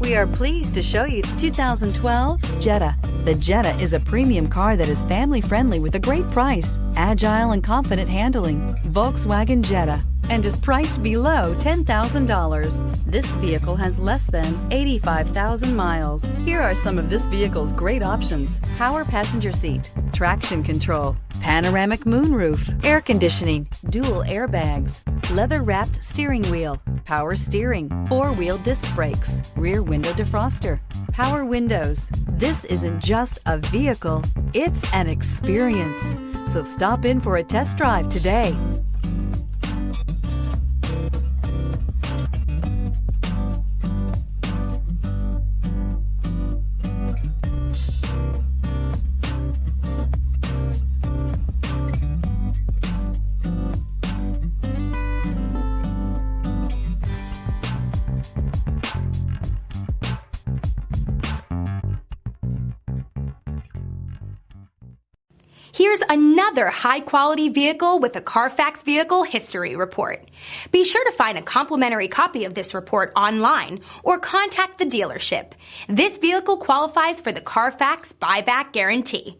We are pleased to show you the 2012 Jetta. The Jetta is a premium car that is family-friendly with a great price, agile and confident handling. Volkswagen Jetta, and is priced below $10,000. This vehicle has less than 85,000 miles. Here are some of this vehicle's great options: power passenger seat, traction control, panoramic moonroof, air conditioning, dual airbags, leather-wrapped steering wheel, power steering, four-wheel disc brakes, rear window defroster, power windows. This isn't just a vehicle, it's an experience. So stop in for a test drive today. Here's another high-quality vehicle with a Carfax Vehicle History Report. Be sure to find a complimentary copy of this report online or contact the dealership. This vehicle qualifies for the Carfax Buyback Guarantee.